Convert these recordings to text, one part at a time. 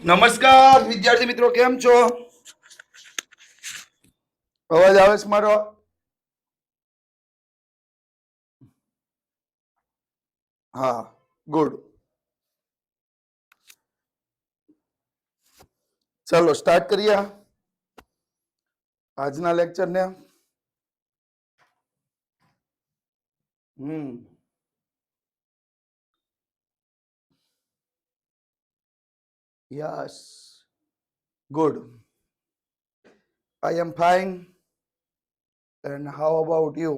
નમસ્કાર વિદ્યાર્થી મિત્રો, કેમ છો? અવાજ આવે છે મારો? હા, ગુડ. ચલો સ્ટાર્ટ કરીએ આજના લેક્ચર ને. Yes, good. I am fine. And how about you?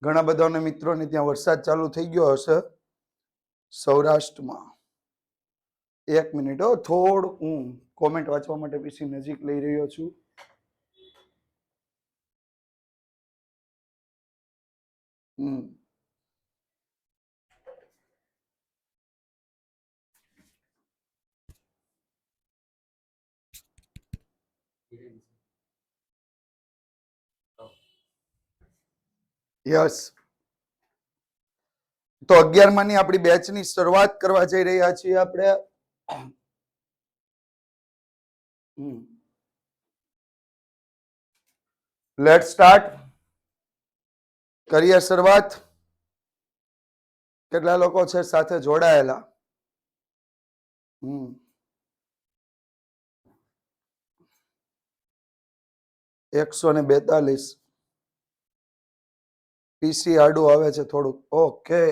ઘણા બધાને મિત્રોને ત્યાં વરસાદ ચાલુ થઈ ગયો હશે સૌરાષ્ટ્રમાં. એક મિનિટ, થોડું હું કોમેન્ટ વાંચવા માટે પીસી નજીક લઈ રહ્યો છું. યસ, તો 11 ની આપણી બેચની શરૂઆત કરવા જઈ રહ્યા છીએ આપણે. Late start. કરીએ શરૂઆત. કેટલા લોકો છે સાથે જોડાયેલા? 142. પીસી આડું આવે છે થોડુંક. Okay,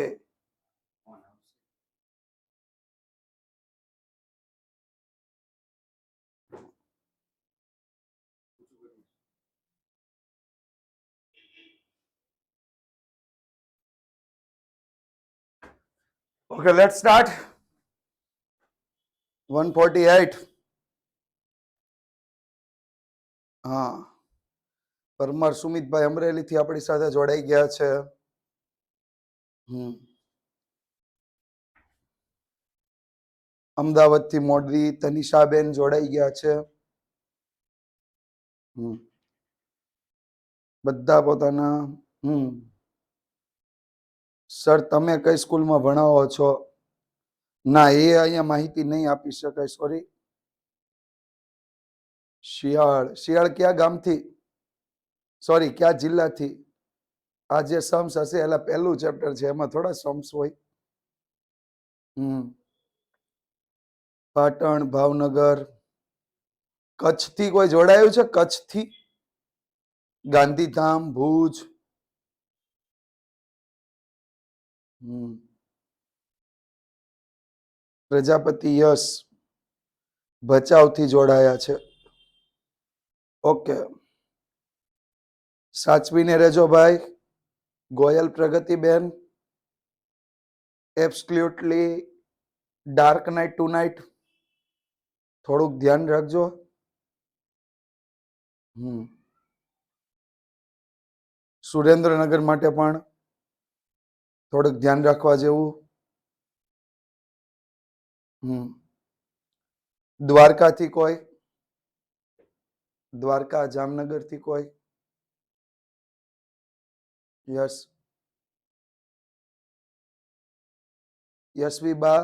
okay, late start. 148. હા, પરમાર સુમિતભાઈ અમરેલી થી આપણી સાથે જોડાઈ ગયા છે. અમદાવાદ થી મોડવી તનિષાબેન જોડાઈ ગયા છે. બધા પોતાના. સર, તમે કઈ સ્કૂલમાં ભણાવો છો? ના, એ અહીંયા માહિતી નહીં આપી શકાય, સોરી. શિયાળ ક્યાં ગામથી? સોરી, ક્યાં જિલ્લાથી? આ જે સમ્સ હશે એટલે પહેલું ચેપ્ટર છે, એમાં થોડા સમ્સ હોય. પાટણ, ભાવનગર. કચ્છથી કોઈ જોડાયું છે? કચ્છથી? ગાંધીધામ, ભુજ. પ્રજાપતિ યસ ભચાઉ થી જોડાયા છે. ઓકે, સાચવીને રહેજો ભાઈ. ગોયલ પ્રગતિબેન, absolutely dark night tonight. થોડુંક ધ્યાન રાખજો. સુરેન્દ્રનગર માટે પણ થોડુંક ધ્યાન રાખવા જેવું. દ્વારકાથી કોઈ? દ્વારકા જામનગર થી કોઈ? યસ. યશવી બા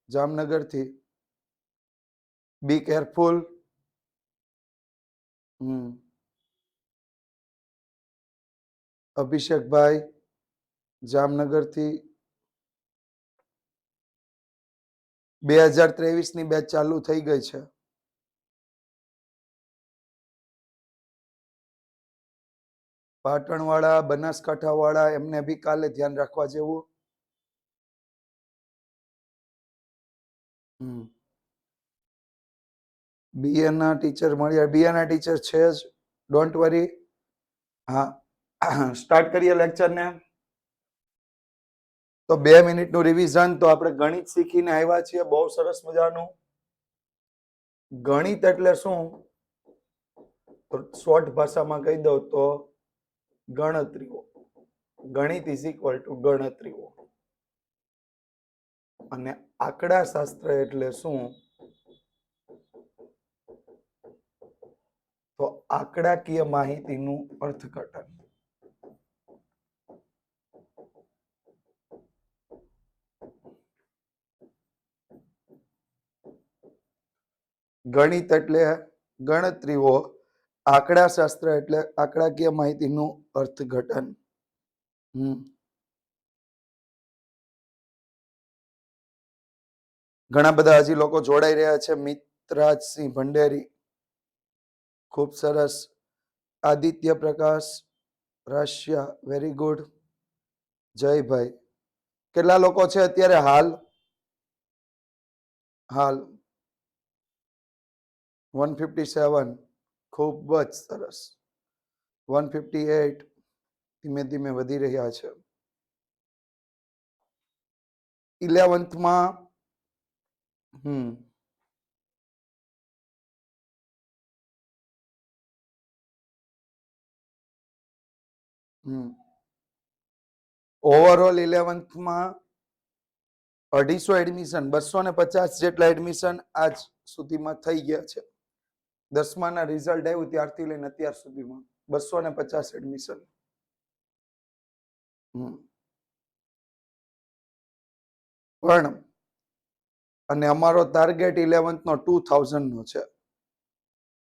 જામનગર થી. Be careful. અભિષેકભાઈ જામનગર થી. 2023 ની બેચ ચાલુ થઈ ગઈ છે. પાટણ વાળા, બનાસકાંઠા વાળા, એમને બી કાલે ધ્યાન રાખવા જેવું. બીએ ના ટીચર મળ્યા. બીએ ના ટીચર છે જ, ડોન્ટ વરી. હા, સ્ટાર્ટ કરીએ લેક્ચર ને. તો 2 મિનિટનું રિવિઝન. તો આપણે ગણિત શીખીને આવ્યા છીએ, બહુ સરસ મજાનું. ગણિત એટલે શું? શોર્ટ ભાષામાં કહી દઉં તો ગણતરીઓ. ગણિત ઇઝ ઇક્વલ ટુ ગણતરીઓ. અને આંકડા શાસ્ત્ર એટલે શું? તો આંકડાકીય માહિતીનું અર્થઘટન. ગણિત એટલે ગણતરીઓ, આંકડાશાસ્ત્ર એટલે આંકડાકીય માહિતીનું અર્થઘટન. ઘણા બધા હજી લોકો જોડાઈ રહ્યા છે. મિત્રાજસિંહ ભંડેરી, ખૂબ સરસ. આદિત્ય પ્રકાશ રાશિયા, વેરી ગુડ. જયભાઈ, કેટલા લોકો છે અત્યારે હાલ? 157, ખૂબ જ સરસ. 158 ધીમે ધીમે વધી રહ્યા છે. 11th ઓવરઓલ 11th 250 એડમિશન, 250 જેટલા એડમિશન આજ સુધીમાં થઈ ગયા છે. 10માના રિઝલ્ટ આવ્યું ત્યારથી લઈને અત્યાર સુધીમાં 250 એડમિશન. પણ અને અમારો ટાર્ગેટ 11th નો 2000 નો છે.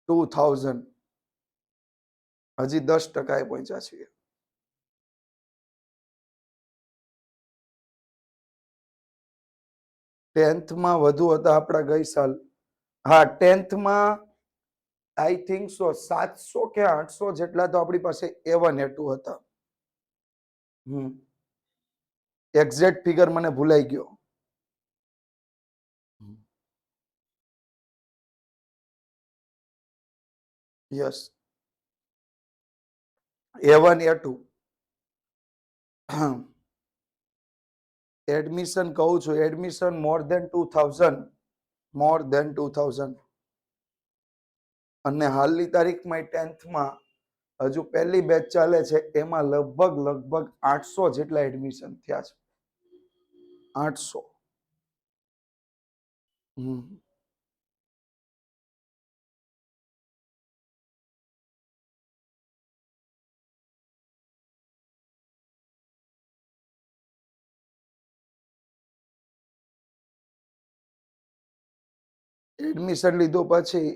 2000 હજી 10% પહોંચ્યા છીએ. ટેન્થમાં વધુ હતા આપણા ગઈ સાલ. હા, ટેન્થમાં આઈ થિંક સો 700 કે 800 જેટલા તો આપણી પાસે A1 A2 હતા. એક્ઝેક્ટ ફિગર મને ભૂલાઈ ગયો. યસ, A1 A2 એડમિશન કહું છું, એડમિશન મોર દેન 2000. અને હાલની તારીખમાં 10thમાં હજુ પહેલી બેચ ચાલે છે, એમાં લગભગ 800 જેટલા એડમિશન થયા છે. 800. એડમિશન લીધું પછી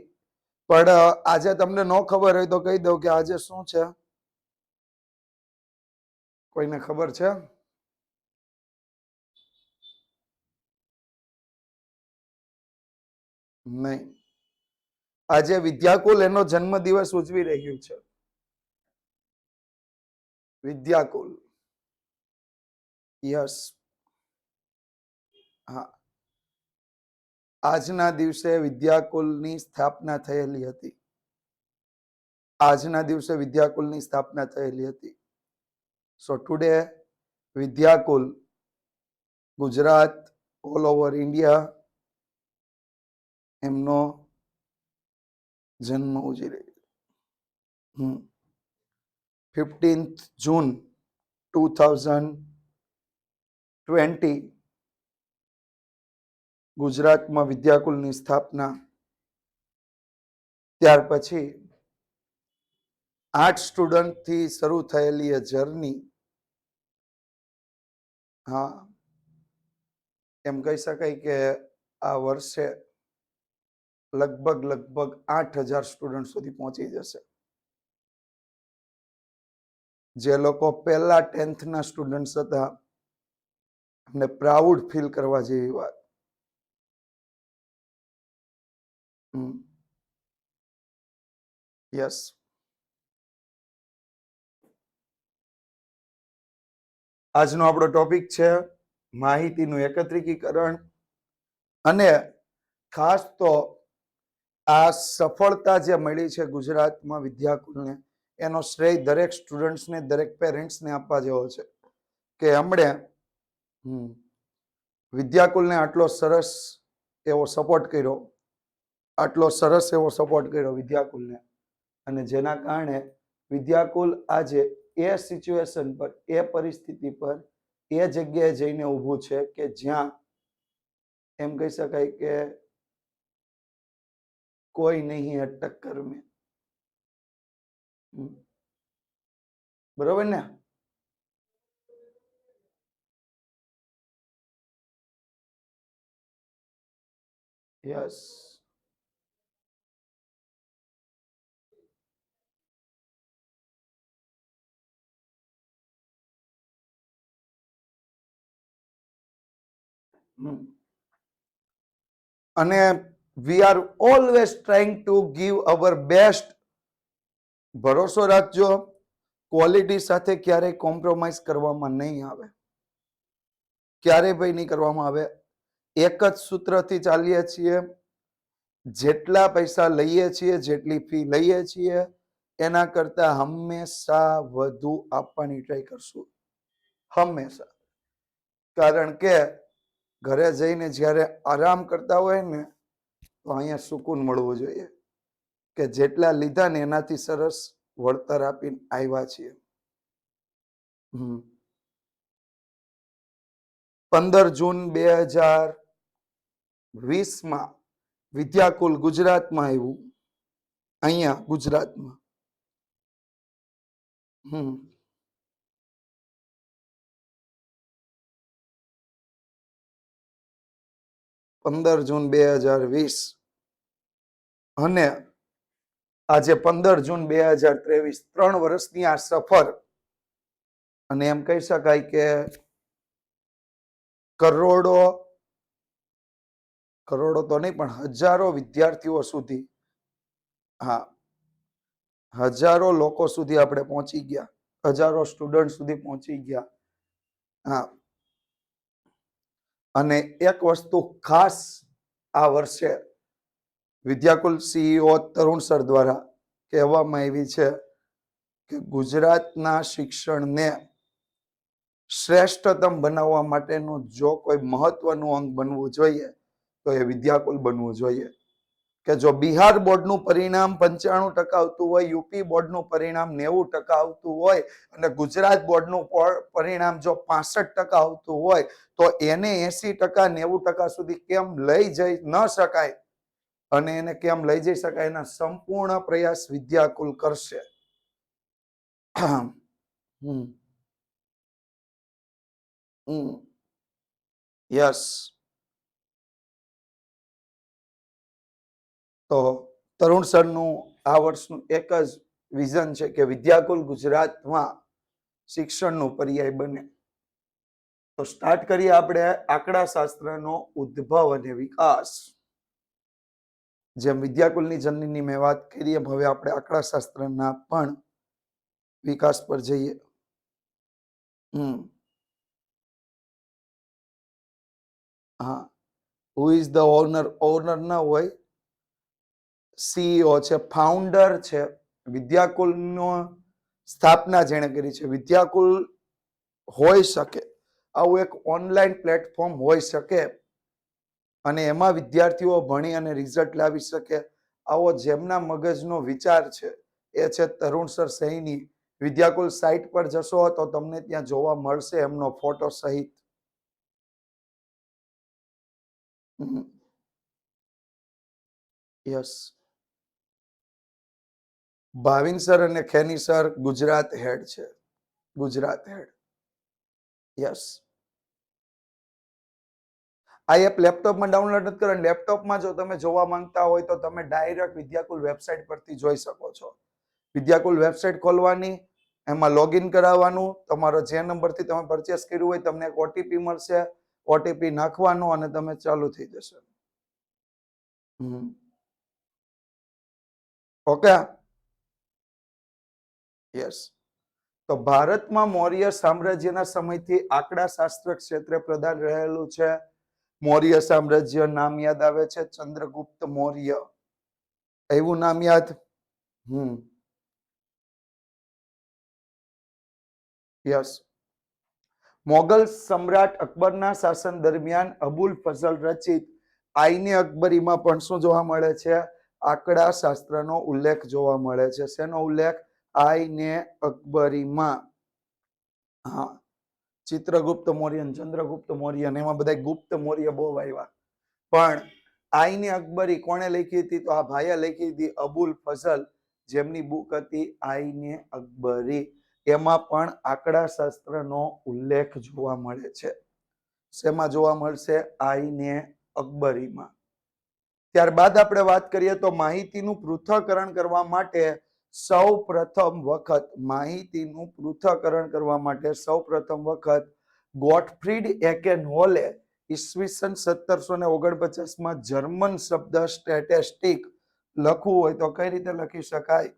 પણ આજે તમને ન ખબર હોય તો કહી દઉં કે આજે શું છે. કોઈને ખબર છે? નહીં. આજે વિદ્યાકુલ એનો જન્મદિવસ ઉજવી રહ્યું છે. વિદ્યાકુલ. યસ. હા, આજના દિવસે વિદ્યાકુલની સ્થાપના થયેલી હતી. આજના દિવસે વિદ્યાકુલની સ્થાપના થયેલી હતી. So today Vidyakul Gujarat, all over India એમનો જન્મ ઉજવી રહ્યો. 15th June 2020 ગુજરાતમાં વિદ્યાકુલની સ્થાપના. ત્યાર પછી 8 સ્ટુડન્ટથી શરૂ થયેલી એ જર્ની, હા, એમ કહી શકાય કે આ વર્ષે લગભગ 8000 સ્ટુડન્ટ સુધી પહોંચી જશે. જે લોકો પહેલા 10thના સ્ટુડન્ટ્સ હતા અને પ્રાઉડ ફીલ કરવા જેવી વાત. યસ. આજનો આપણો ટોપિક છે માહિતીનું એકત્રીકરણ. અને ખાસ તો આ સફળતા જે મળી છે ગુજરાતમાં વિદ્યાકુલને, એનો શ્રેય દરેક સ્ટુડન્ટ્સને, દરેક પેરેન્ટ્સને આપવા જેવો છે કે હમણે વિદ્યાકુલને આટલો સરસ એવો સપોર્ટ કર્યો વિદ્યાકુલને. અને જેના કારણે વિદ્યાકુલ આજે એ સિચ્યુએશન પર, એ પરિસ્થિતિ પર, એ જગ્યાએ જઈને ઊભું છે કે જ્યાં એમ કહી શકાય કે કોઈ નહીં હે ટક્કર મેં. બરોબર ને? યસ. અને we are always trying to give our best. ભરોસો રાખજો, ક્વોલિટી સાથે ક્યારેય કોમ્પ્રોમાઇઝ કરવામાં નહીં આવે, ક્યારેય ભાઈ નહીં કરવામાં આવે. એક જ સૂત્રથી ચાલીએ છીએ, જેટલા પૈસા લઈએ છીએ, જેટલી ફી લઈએ છીએ, એના કરતા હંમેશા વધુ આપવાની ટ્રાય કરશું, હંમેશા. કારણ કે ઘરે જઈને જ્યારે આરામ કરતા હોય ને, તો અહીંયા સુકૂન મળવું જોઈએ કે જેટલા લીધા ને એનાથી સરસ વળતર આપીને આવ્યા છીએ. 15 જૂન 2020 વિદ્યાકુલ ગુજરાતમાં આવ્યું, અહીંયા ગુજરાતમાં. 15 જૂન 2020 અને આજે 15 જૂન 2023, 3 વર્ષની આ સફર. અને એમ કહી શકાય કે કરોડો તો નહીં પણ હજારો વિદ્યાર્થીઓ સુધી, હજારો લોકો સુધી આપણે પહોંચી ગયા, હજારો સ્ટુડન્ટ સુધી પહોંચી ગયા. અને એક વસ્તુ ખાસ આ વર્ષે વિદ્યાકુલ સીઈઓ તરુણ સર દ્વારા કહેવામાં આવી છે કે ગુજરાતના શિક્ષણને શ્રેષ્ઠતમ બનાવવા માટેનું જો કોઈ મહત્વનું અંગ બનવું જોઈએ તો એ વિદ્યાકુલ બનવું જોઈએ. કે જો બિહાર બોર્ડનું પરિણામ 95% આવતું હોય, યુપી બોર્ડનું પરિણામ 90% આવતું હોય અને ગુજરાત બોર્ડનું પરિણામ જો 65% આવતું હોય, તો એને 80% 90% સુધી કેમ લઈ જઈ ન શકાય અને એને કેમ લઈ જઈ શકાય એના સંપૂર્ણ પ્રયાસ વિદ્યાકુલ કરશે. યસ. તો તરુણ સરનું આ વર્ષનું એક જ વિઝન છે કે વિદ્યાકુલ ગુજરાતમાં શિક્ષણનું પર્યાય બને. તો સ્ટાર્ટ કરીએ આપણે આંકડા શાસ્ત્રનો ઉદ્ભવ અને વિકાસ. જેમ વિદ્યાકુલની જનનીની મેં વાત કરી એમ હવે આપણે આંકડા શાસ્ત્રના પણ વિકાસ પર જઈએ. હા, who is the owner? Owner ના હોય, સીઈઓ છે, ફાઉન્ડર છે. વિદ્યાકુલનો સ્થાપના જેણે કરી છે. વિદ્યાકુલ હોઈ શકે આવું એક ઓનલાઈન પ્લેટફોર્મ હોઈ શકે અને એમાં વિદ્યાર્થીઓ ભણી અને રિઝલ્ટ લાવી શકે, આવો જેમના મગજનો વિચાર છે એ છે તરુણ સર સૈની. વિદ્યાકુલ સાઇટ પર જશો તો તમને ત્યાં જોવા મળશે એમનો ફોટો સહિત. યસ. ભાવિન સર અને ખેની સર ગુજરાત હેડ છે, ગુજરાત હેડ. યસ. આ એપ લેપટોપમાં ડાઉનલોડ નથી કરવાની. લેપટોપમાં જો તમે જોવા માંગતા હોય તો તમે ડાયરેક્ટ વિદ્યાકુલ વેબસાઇટ પરથી જોઈ શકો છો. વિદ્યાકુલ વેબસાઇટ ખોલવાની, એમાં લોગિન કરાવવાનું, તમારો જે નંબરથી તમે પરચેસ કર્યું હોય તમને એક ઓટીપી મળશે, ઓટીપી નાખવાનો અને તમે ચાલુ થઈ જશે. ઓકે. યસ. તો ભારતમાં મૌર્ય સામ્રાજ્યના સમયથી આંકડા શાસ્ત્ર ક્ષેત્રે પ્રધાન રહેલું છે. મૌર્ય સામ્રાજ્ય નામ યાદ આવે છે, ચંદ્રગુપ્ત મૌર્ય. એવું નામ યાદ? યસ. મોગલ સમ્રાટ અકબરના શાસન દરમિયાન અબુલ ફઝલ રચિત આઈને અકબરીમાં પણ શું જોવા મળે છે? આંકડા શાસ્ત્રનો ઉલ્લેખ જોવા મળે છે. શેનો ઉલ્લેખ? આઈને અકબરીમાં. હા, ચિત્રગુપ્ત મૌર્ય, ચંદ્રગુપ્ત મૌર્ય ને એમાં બધા ગુપ્ત મૌર્ય બહુ આવ્યા. પણ આઈને અકબરી કોણે લખી હતી? તો આ ભાઈએ લખી હતી, અબુલ ફઝલ, જેમની બુક હતી આઈને અકબરી. એમાં પણ આંકડા શાસ્ત્રનો ઉલ્લેખ જોવા મળે છે. શેમાં જોવા મળશે? આઈને અકબરીમાં. ત્યારબાદ આપણે વાત કરીએ તો માહિતીનું પૃથ્થકરણ કરવા માટે સૌ પ્રથમ વખત ગોટફ્રીડ એકેનહોલે ઈસવીસન 1749 જર્મન શબ્દ સ્ટેટિસ્ટિક લખવું હોય તો કઈ રીતે લખી શકાય?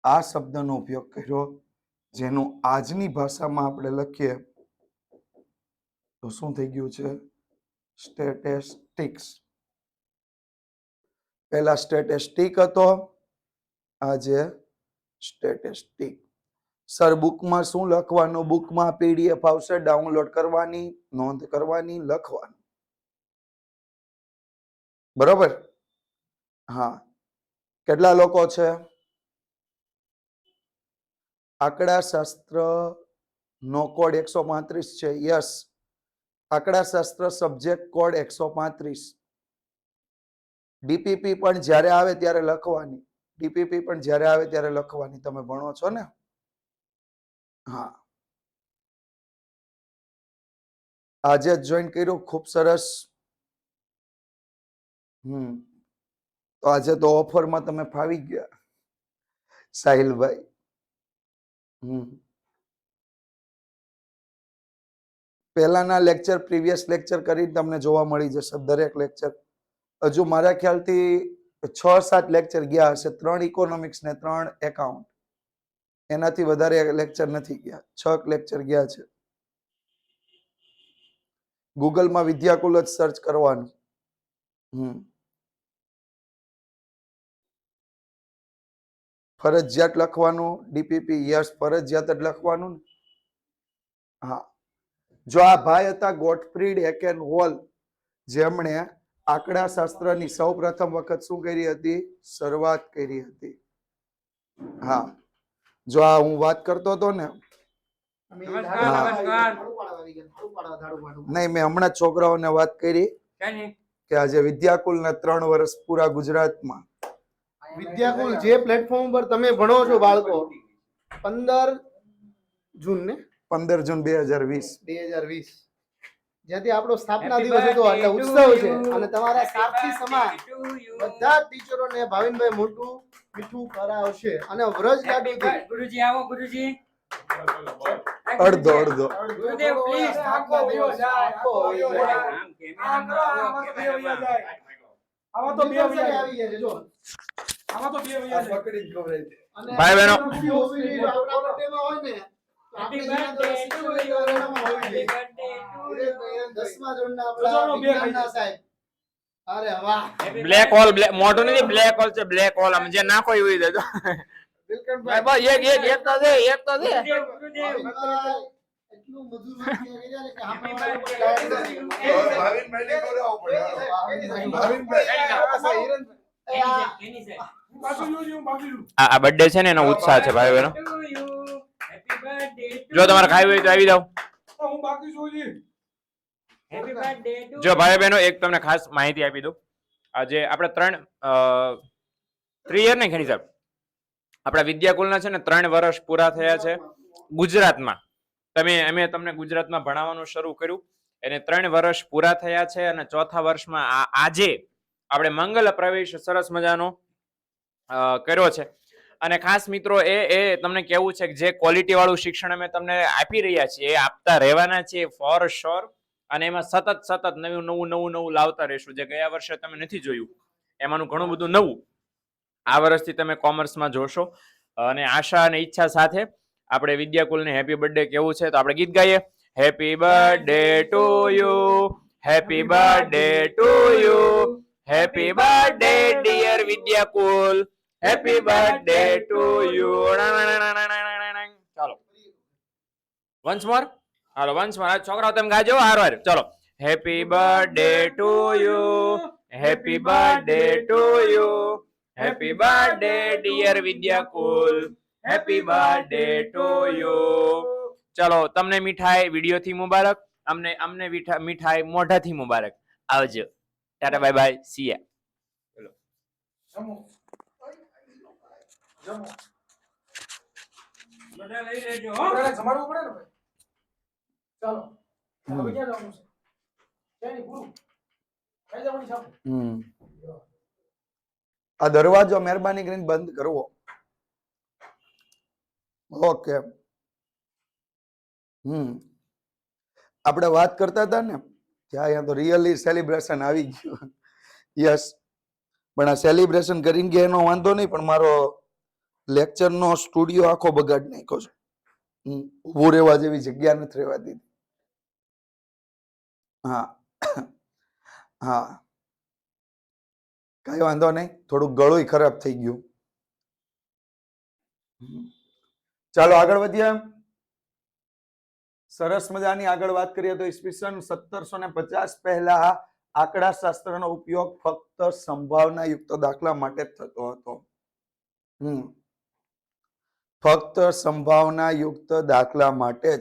આ શબ્દનો ઉપયોગ કર્યો, જેનું આજની ભાષામાં આપણે લખીએ તો શું થઈ ગયું છે? સ્ટેટિસ્ટિક્સ. પહેલા સ્ટેટિસ્ટિક હતો, આજે સ્ટેટિસ્ટિક. સર બુકમાં શું લખવાનું? બુકમાં પીડીએફ આવશે, ડાઉનલોડ કરવાની, નોંધ કરવાની, લખવાનું. બરોબર? હા. કેટલા લોકો છે? આંકડા શાસ્ત્ર નો કોડ 135 છે. યસ, આંકડા શાસ્ત્ર સબ્જેક્ટ કોડ 135. ડીપીપી પણ જ્યારે આવે ત્યારે લખવાની. ડીપીપી પણ જ્યારે આવે ત્યારે લખવાની. તમે ભણો છો ને? હા, આજે જ જોઈન કર્યું. ખૂબ સરસ. તો આજે તો ઓફરમાં તમે ફાવી ગયા સાહિલભાઈ. પહેલાના લેક્ચર, પ્રીવિયસ લેક્ચર કરીને તમને જોવા મળી જશે દરેક લેક્ચર. હજુ મારા ખ્યાલથી 6-7 લેક્ચર ગયા હશે. 3 ઇકોનોમિક્સ ને 3 એકાઉન્ટ. એનાથી વધારે લેક્ચર નથી ગયા. 6 લેક્ચર ગયા છે. ગૂગલમાં વિદ્યાકુલ જ સર્ચ કરવાનું. ફરજિયાત લખવાનું. ડીપીપી યસ, ફરજિયાત જ લખવાનું. હા, જો આ ભાઈ હતા ગોટફ્રીડ હેકેનહોલ, જેમણે આંકડા શાસ્ત્રની સૌ પ્રથમ વખત શું કરી હતી? શરૂઆત કરી હતી. હા, જો આ હું વાત કરતો હતો ને, નહીં, મેં હમણાં છોકરાઓને વાત કરી કે આજે વિદ્યાકુલના 3 વર્ષ પૂરા ગુજરાતમાં. વિદ્યાકુલ જે પ્લેટફોર્મ પર તમે ભણો છો બાળકો, 15 જૂન ને 15 જૂન 2020 જ્યાંથી આપણો સ્થાપના દિવસ હતો, એટલે ઉત્સવ છે. અને તમારા સારથી સમાન બધા જ ટીચરોને ભાવિનભાઈ મોટું મીઠું કરાવશે. અને વ્રજ લાડુ ગુરુજી આવો. ગુરુજી અડધો ગુરુદેવ પ્લીઝ આખો દિવસ આખો આવા તો બે આવી ગયા છે. જો આવા તો બે આવી ગયા છે. પકડી જ ખવડાવી દે. ભાઈ બહેનો, આપણા બર્થડેમાં હોય ને, happy birthday to you. Happy birthday to you. 10મા ધોરણના આપણા વિજ્ઞાનના સાહેબ. અરે વાહ. બ્લેક હોલ, મોટું નથી, બ્લેક હોલ છે. બ્લેક હોલ આમ જે નાખો એવી દેજો. બસ એક તો દે. ગુરુદેવ એટલું મધુર વાક્ય કર્યા ને કે હેપી આ બર્થડે છે ને એનો ઉત્સાહ છે ભાઈ બહેનો. જો તમારે ખાવી હોય તો આવી જાવ. જો ભાઈ બહેનો, એક તમને ખાસ માહિતી આપી દઉં. આજે આપણે 3 યર નહીં ખરી સાહેબ, આપણા વિદ્યાકુલના છે ને 3 વર્ષ પૂરા થયા છે ગુજરાતમાં. અમે તમને ગુજરાતમાં ભણાવવાનું શરૂ કર્યું, એને 3 વર્ષ પૂરા થયા છે. અને 4થા વર્ષમાં આજે આપણે મંગલ પ્રવેશ સરસ મજાનો કર્યો છે. અને ખાસ મિત્રો એ તમને કેવું છે કે જે ક્વોલિટી વાળું શિક્ષણ અમે તમને આપી રહ્યા છીએ, એ આપતા રહેવાના છીએ ફોર શ્યોર. અને એમાં સતત નવું લાવતા રહેશું. જે ગયા વર્ષે તમે નથી જોયું, એમાંનું ઘણું બધું નવું આ વર્ષથી તમે કોમર્સમાં જોશો. અને આશા અને ઈચ્છા સાથે આપણે વિદ્યાકુલને હેપી બર્થડે કેવું છે, તો આપણે ગીત ગાઈએ. Happy birthday to you, happy birthday to you, happy birthday dear Vidyakul, happy birthday to you. ચાલો વન્સ મોર. હાલો વન્સ મોર. છોકરાઓ તમે ગાજો હાર. ચલો happy birthday to you, happy birthday to you, happy birthday dear Vidyakul, happy birthday to you. ચલો તમને મીઠાઈ વિડીયોથી મુબારક, અમને મીઠાઈ મોઢાથી મુબારક. આવજો. ટાટા બાય બાય, સી યા. બધા લઈ લેજો. જમાડવું પડે ને ભાઈ. ચાલો હવે ક્યાં જવાનું છે? ક્યાં નહીં પૂરું કઈ જવાની છે આપણે? આ દરવાજો મહેરબાની કરીને બંધ કરવો. ઓકે. આપણે વાત કરતા હતા ને કે અહીંયા તો રિયલી સેલિબ્રેશન આવી ગયું. યસ, પણ આ સેલિબ્રેશન કરીને ગયા એનો વાંધો નહીં, પણ મારો લેક્ચરનો સ્ટુડિયો આખો બગાડી નાખ્યો છે. ઊભું રહેવા જેવી જગ્યા નથી રહેવા દીધી. હા હા, કઈ વાંધો નહીં, થોડુંક ગળું ખરાબ થઈ ગયું. ચાલો આગળ વધીએ. સરસ મજાની આગળ વાત કરીએ તો ઈસવીસન 1750 પહેલા આંકડા શાસ્ત્રનો ઉપયોગ ફક્ત સંભાવના યુક્ત દાખલા માટે જ થતો હતો. ફક્ત સંભાવના યુક્ત દાખલા માટે જ.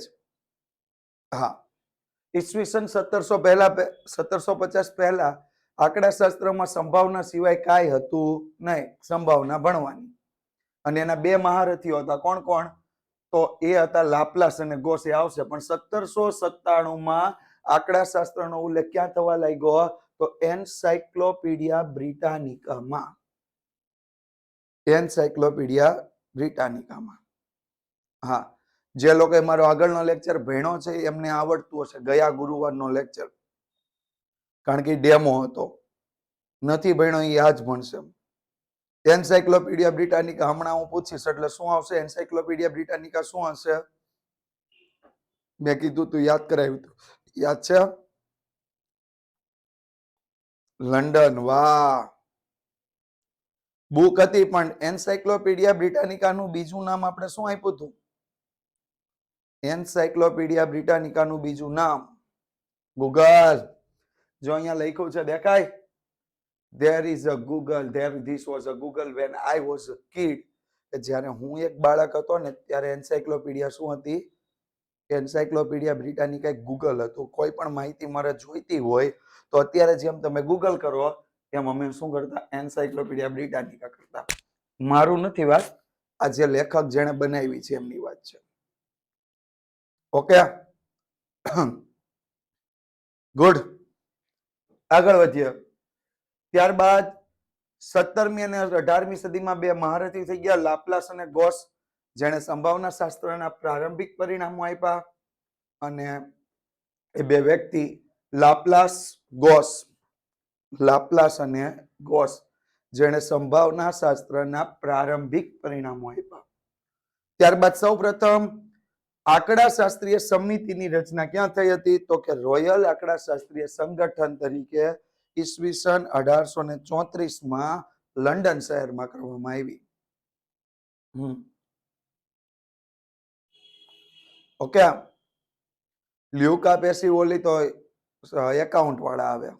હા, ઈસવીસન 1750 પહેલા આંકડા શાસ્ત્રમાં સંભાવના સિવાય કાંઈ હતું નહીં, સંભાવના ભણવાની. અને એના બે મહારથીઓ હતા. કોણ કોણ? તો એ હતા લાપ્લાસ અને ગોસ. એ આવશે, પણ 1797 આંકડા શાસ્ત્રનો ઉલ્લેખ ક્યાં થવા લાગ્યો? તો એન્સાઇક્લોપીડિયા બ્રિટાનિકામાં. એન્સાઇક્લોપીડિયા બ્રિટાનિકામાં. હા, જે લોકોએ મારો આગળનો લેક્ચર ભણ્યો છે એમને આવડતું હશે, ગયા ગુરુવારનો લેક્ચર, કારણ કે ડેમો હતો. નથી ભણ્યો એ આજ ભણશે. એન્સાઇક્લોપીડિયા બ્રિટાનિકા હમણાં હું પૂછીશ એટલે શું આવશે? એન્સાઇક્લોપીડિયા બ્રિટાનિકા શું હશે? મેં કીધું તું, યાદ કરાવ્યું તું, યાદ છે? લંડન. વાહ, બુક હતી, પણ એન્સાઇક્લોપીડિયા બ્રિટાનિકાનું બીજું નામ આપણે શું આપ્યું હતું? એન્સાઇક્લોપીડિયા બ્રિટાનિકાનું બીજું નામ ગૂગલ. જો અહીંયા લખ્યું છે, દેખાય? There is a Google. This was a Google when I was a kid. જ્યારે હું એક બાળક હતો ને ત્યારે એન્સાઇક્લોપીડિયા શું હતી? એન્સાઇક્લોપીડિયા બ્રિટાનિકા એક ગૂગલ હતું. કોઈ પણ માહિતી મારે જોઈતી હોય તો અત્યારે જેમ તમે ગૂગલ કરો એમ અમે શું કરતા? એન્સાઇક્લોપીડિયા બ્રિટાનિકા કરતા. મારું નથી વાત, આ જે લેખક જેણે બનાવી છે એમની વાત છે. Okay, good. આગળ વધીએ. ત્યારબાદ 17મી અને 18મી સદીમાં બે મહારથી થઈ ગયા, લાપ્લાસ અને ગોસ, જેણે સંભાવના શાસ્ત્રના પ્રારંભિક પરિણામો આપ્યા. અને એ બે વ્યક્તિ લાપ્લાસ અને ગોસ, જેણે સંભાવના શાસ્ત્રના પ્રારંભિક પરિણામો આપ્યા. ત્યારબાદ સૌપ્રથમ આંકડા શાસ્ત્રીય સમિતિની રચના ક્યાં થઈ હતી? તો કે રોયલ આંકડા શાસ્ત્રીય સંગઠન તરીકે ઈસવીસન 1834 લંડન શહેરમાં કરવામાં આવી. ઓકે, લ્યુકા પેસિઓલી તો એકાઉન્ટ વાળા આવ્યા.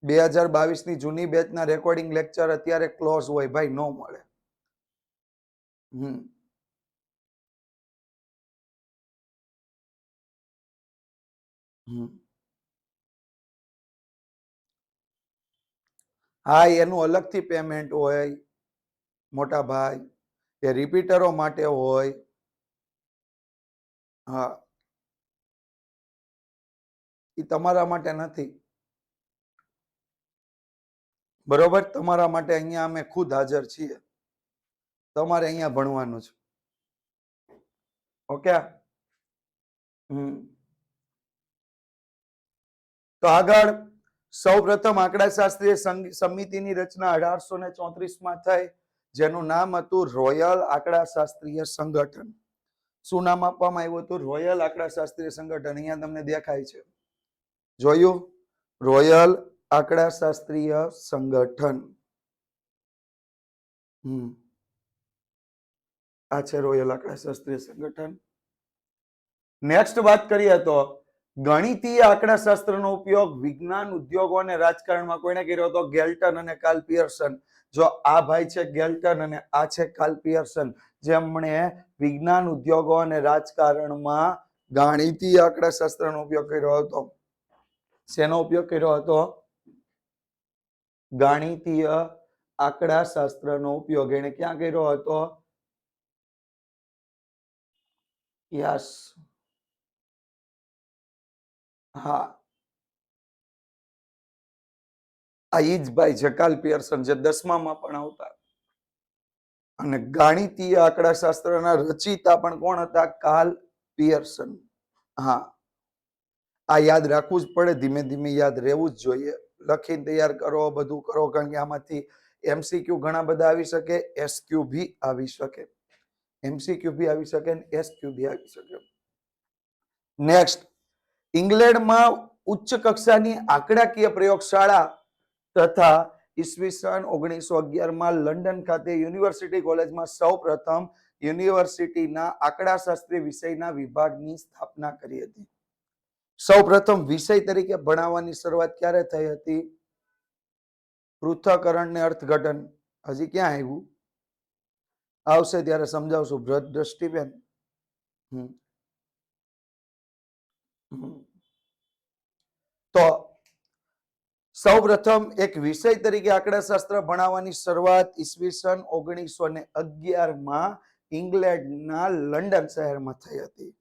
2022 જૂની બેચના રેકોર્ડિંગ લેક્ચર અત્યારે ક્લોઝ હોય ભાઈ, ન મળે. હા, એનું અલગથી પેમેન્ટ હોય મોટા ભાઈ, એ રિપીટરો માટે હોય. હા, એ તમારા માટે નથી, બરોબર? તમારા માટે અહીંયા અમે ખુદ હાજર છીએ. તમારે અહીંયા ભણવાનું છે. ઓકે. તો આગળ સૌપ્રથમ આંકડાશાસ્ત્રીય સમિતિની રચના 1834 થઈ, જેનું નામ હતું રોયલ આંકડાશાસ્ત્રીય સંગઠન. શું નામ આપવામાં આવ્યું હતું? રોયલ આંકડાશાસ્ત્રીય સંગઠન. અહીંયા તમને દેખાય છે, જોયું? રોયલ આંકડાશાસ્ત્રીય સંગઠન. આ છે રોયલ આંકડાશાસ્ત્રીય સંગઠન. નેક્સ્ટ વાત કરીએ તો ગણિતીય આંકડાશાસ્ત્રનો ઉપયોગ વિજ્ઞાન, ઉદ્યોગો અને રાજકારણમાં કોઈને કર્યો હતો? ગેલ્ટન અને કાર્લ પિયર્સન. જો આ ભાઈ છે ગેલ્ટન અને આ છે કાર્લ પિયર્સન, જેમણે વિજ્ઞાન, ઉદ્યોગો અને રાજકારણમાં ગણિતીય આંકડાશાસ્ત્રનો ઉપયોગ કર્યો હતો. શેનો ઉપયોગ કર્યો હતો? ગણિતીય આંકડાશાસ્ત્રનો ઉપયોગ એને ક્યાં કર્યો હતો? યસ, હા, આ ઈ જ ભાઈ છે કાર્લ પિયર્સન, જે 10મામાં પણ આવતા. અને ગાણિતીય આંકડાશાસ્ત્રના રચયિતા પણ કોણ હતા? Karl Pearson. હા, આ યાદ રાખવું જ પડે, ધીમે ધીમે યાદ રહેવું જ જોઈએ. લખીને તૈયાર કરો, બધું કરો, કારણ કે આમાંથી MCQ ઘણા બધા આવી શકે, SQ બી આવી શકે. MCQ બી આવી શકે અને SQ બી આવી શકે. નેક્સ્ટ, ઇંગ્લેન્ડમાં ઉચ્ચ કક્ષાની આંકડાકીય પ્રયોગશાળા તથા ઈસવીસન 1911માં લંડન ખાતે યુનિવર્સિટી કોલેજમાં સૌપ્રથમ યુનિવર્સિટીના આંકડાશાસ્ત્રી વિષયના વિભાગની સ્થાપના કરી હતી. સૌપ્રથમ વિષય તરીકે ભણાવવાની શરૂઆત ક્યારે થઈ હતી? પૃથ્થકરણ ને અર્થઘટન. હજી ક્યાં આવ્યું? આવશે ત્યારે સમજાવશું. બ્રહ્દ દ્રષ્ટિબેન. તો સૌપ્રથમ એક વિષય તરીકે આંકડાશાસ્ત્ર ભણાવવાની શરૂઆત ઈસવીસન 1911માં ઇંગ્લેન્ડના લંડન શહેરમાં થઈ હતી.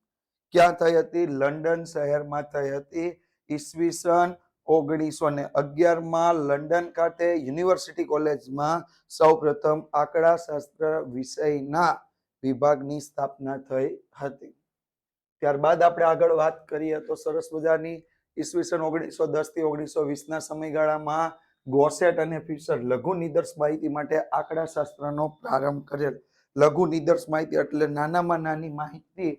ક્યાં થઈ હતી? લંડન શહેરમાં થઈ હતી. ઈસવીસન 1911માં લંડન ખાતે યુનિવર્સિટી કોલેજમાં સૌપ્રથમ આંકડાશાસ્ત્ર વિષયના વિભાગની સ્થાપના થઈ હતી. ત્યારબાદ આપણે આગળ વાત કરીએ તો સરસ મજાની ઈસવીસન 1910 થી 1920ના સમયગાળામાં ગોસેટ અને ફિશર લઘુ નિદર્શ માહિતી માટે આંકડાશાસ્ત્રનો પ્રારંભ કરેલ. લઘુ નિદર્શ માહિતી એટલે નાનામાં નાની માહિતી,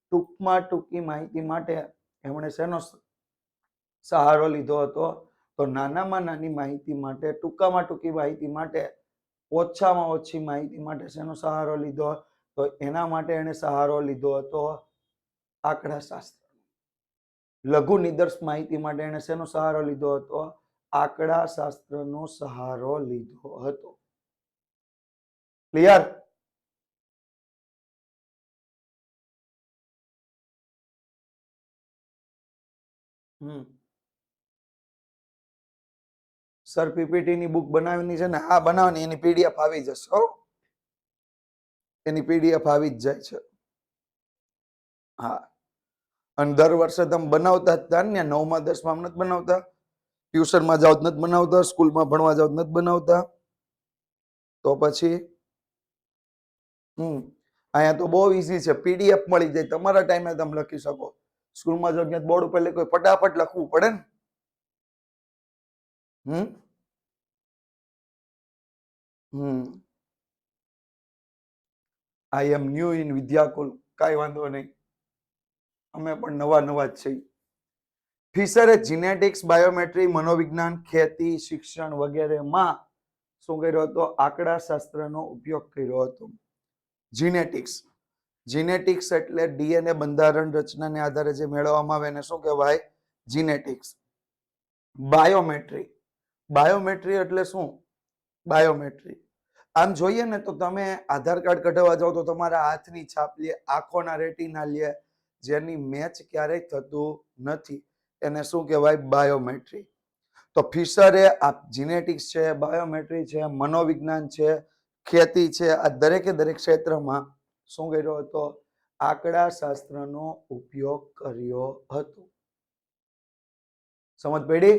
ટૂંકમાં ટૂંકી માહિતી માટે એમણે શેનો સહારો લીધો હતો? તો નાનામાં નાની માહિતી માટે, ટૂંકામાં ટૂંકી માહિતી માટે, ઓછામાં ઓછી માહિતી માટે શેનો સહારો લીધો? તો એના માટે એને સહારો લીધો હતો આંકડાશાસ્ત્ર. લઘુ નિદર્શ માહિતી માટે એને શેનો સહારો લીધો હતો? આંકડાશાસ્ત્રનો સહારો લીધો હતો. ક્લિયર? સર પીપીટી ની બુક બનાવવાની છે ને? હા, બનાવવાની. એની PDF આવી જશે. હો, એની PDF આવી જ જાય છે. હા, અને દર વર્ષે તમે બનાવતા જ હતા ને? 9મા 10મા નથી બનાવતા? ટ્યુશનમાં જાવ નથી બનાવતા? સ્કૂલમાં ભણવા જાવ નથી બનાવતા? તો પછી અહીંયા તો બહુ ઈઝી છે. PDF મળી જાય, તમારા ટાઈમે તમે લખી શકો. સ્કૂલમાં જો બોર્ડ ઉપર લખો, ફટાફટ લખવું પડે ને. આઈ એમ ન્યુ ઇન વિદ્યાકુલ. કાંઈ વાંધો નહીં, અમે પણ નવા નવા જ છીએ. ફિશરે જીનેટિક્સ, બાયોમેટ્રી, મનોવિજ્ઞાન, ખેતી, શિક્ષણ વગેરેમાં શું કર્યો હતો? આંકડાશાસ્ત્રનો ઉપયોગ કર્યો હતો. જીનેટિક્સ. જીનેટિક્સ એટલે DNA બંધારણ રચનાને આધારે જે મેળવવામાં આવે એને શું કહેવાય? જીનેટિક્સ. બાયોમેટ્રી. બાયોમેટ્રી એટલે શું? બાયોમેટ્રી આમ જોઈએ ને તો તમે આધાર કાર્ડ કઢાવવા જાઓ તો તમારા હાથની છાપ લે, આંખોના રેટિના લે, જેની મેચ ક્યારેય થતું નથી, એને શું કહેવાય? બાયોમેટ્રી. તો ફિશરે આ જીનેટિક્સ છે, બાયોમેટ્રી છે, મનોવિજ્ઞાન છે, ખેતી છે, આ દરેકે દરેક ક્ષેત્રમાં શું કર્યો હતો? આંકડાશાસ્ત્રનો ઉપયોગ કર્યો હતો. સમજ પડી?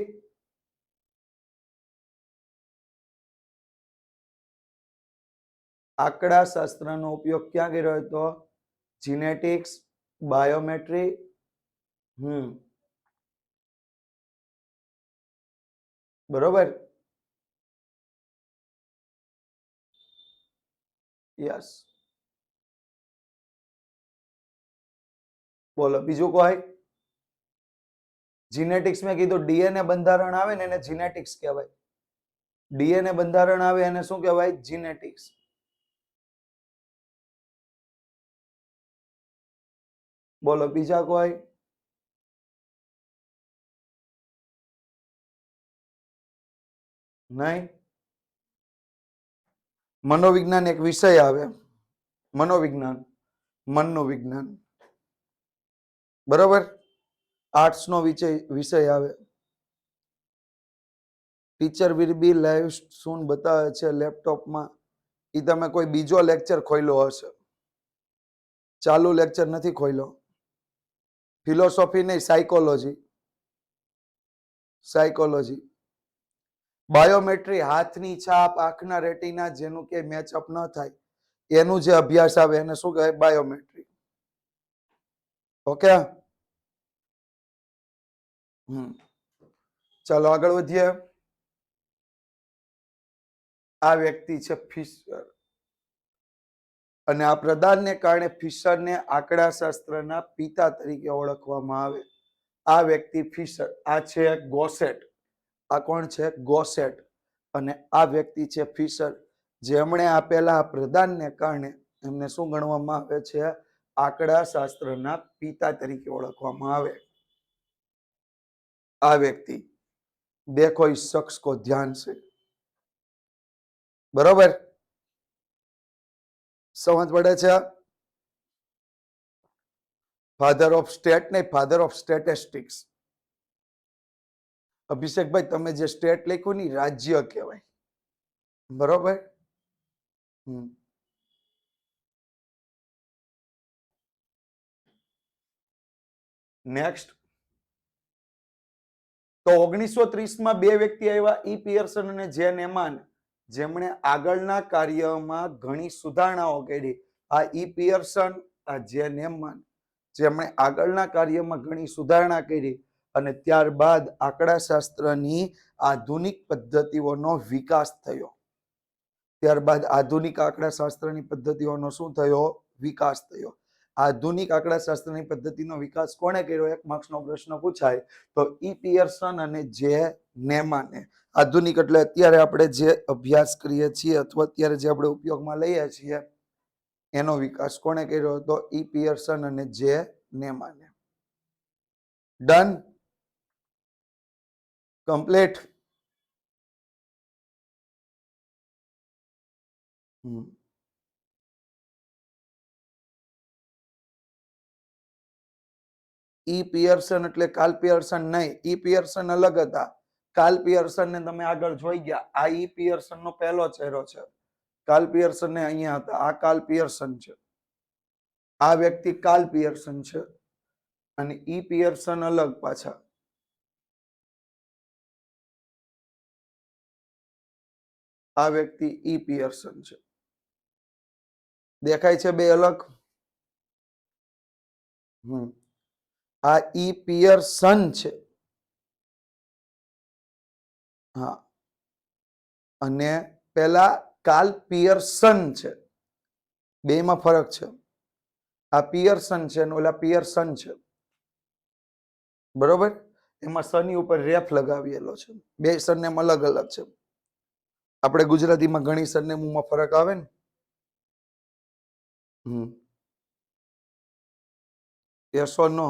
આંકડાશાસ્ત્રનો ઉપયોગ ક્યાં કર્યો હતો? જીનેટિક્સ, બાયોમેટ્રી. બરોબર? યસ. બોલો બીજું કોઈ? જીનેટિક્સ મેં કીધું DNA બંધારણ આવે ને એને જીનેટિક્સ કહેવાય. DNA બંધારણ આવે એને શું કહેવાય? જીનેટિક્સ. બોલો બીજા કોઈ? નહીં? મનોવિજ્ઞાન એક વિષય આવે. મનોવિજ્ઞાન, મનનું વિજ્ઞાન. બરોબર? આર્ટ્સ નો વિષય આવે. ટીચર વિલ બી લાઈવ સૂન બતાવે છે લેપટોપમાં. એ તમે કોઈ બીજો લેક્ચર ખોલ્યો હશે, ચાલુ લેક્ચર નથી ખોલ્યો. ફિલોસોફી નહીં, સાયકોલોજી. સાયકોલોજી. બાયોમેટ્રી હાથની છાપ, આંખના રેટિના, જેનું કે મેચઅપ ન થાય એનું જે અભ્યાસ આવે એને શું કહેવાય? બાયોમેટ્રી. ઓકે, ચાલો આગળ વધીએ. આ વ્યક્તિ છે ફિશર, અને આ પ્રદાનને કારણે ફિશરને આંકડાશાસ્ત્રના પિતા તરીકે ઓળખવામાં આવે. આ વ્યક્તિ ફિશર. આ છે ગોસેટ. આ કોણ છે? ગોસેટ. અને આ વ્યક્તિ છે ફિશર, જેમણે આપેલા આ પ્રદાનને કારણે એમને શું ગણવામાં આવે છે? આંકડાશાસ્ત્રના પિતા તરીકે ઓળખવામાં આવે. આ વ્યક્તિ. देखो इस शख्स को ध्यान से. बरोबर? समझ पड़े છે? फादर ऑफ स्टेट नहीं, फादर ऑफ स्टेटिस्टिक्स. અભિષેક ભાઈ, તમે જે સ્ટેટ લખ્યું ને રાજ્ય કહેવાય. બરોબર? નેક્સ્ટ. તો 1930 બે વ્યક્તિ આવ્યા, ઈ પિયર્સન અને જે નેમાન, જેમણે આગળના કાર્યમાં ઘણી સુધારણાઓ કરી. આ ઈ પિયર્સન, આ જે નેમાન, જેમણે આગળના કાર્યમાં ઘણી સુધારણા કરી અને ત્યારબાદ આંકડાશાસ્ત્રની આધુનિક પદ્ધતિઓનો વિકાસ થયો. ત્યારબાદ આધુનિક આંકડાશાસ્ત્રની પદ્ધતિઓનો શું થયો? વિકાસ થયો. આધુનિક આંકડાશાસ્ત્રની પદ્ધતિનો વિકાસ કોણે કર્યો? 1 માર્ક્સનો પ્રશ્ન પૂછાય તો ઈ પિયર્સન અને જે નેમાને. આધુનિક એટલે અત્યારે આપણે જે અભ્યાસ કરીએ છીએ અથવા અત્યારે જે આપણે ઉપયોગમાં લઈએ છીએ એનો વિકાસ કોણે કર્યો હતો? ઈ પિયર્સન અને જે નેમાને. ડન? કમ્પ્લીટ? ઈ પિયર્સન એટલે કાર્લ પિયર્સન નહીં. ઈ પિયર્સન અલગ હતા. કાર્લ પિયર્સન ને તમે આગળ જોઈ ગયા. આ ઈ પિયર્સન નો પહેલો ચહેરો છે. કાર્લ પિયર્સન ને અહીંયા હતા. આ કાર્લ પિયર્સન છે. આ વ્યક્તિ કાર્લ પિયર્સન છે અને ઈ પિયર્સન અલગ પાછા. આ વ્યક્તિ ઈ પિયર્સન છે. દેખાય છે બે અલગ? આ ઈ પિયર્સન છે. હા, અને પેલા કાર્લ પિયર્સન છે. બેમાં ફરક છે. આ પિયર્સન છે અને ઓલા પિયર્સન છે. બરોબર? એમાં સની ઉપર રેફ લગાવેલો છે. બે સરનેમ અલગ અલગ છે. આપણે ગુજરાતીમાં ઘણી સરનેમોમાં ફરક આવે ને. યસ ઓર નો?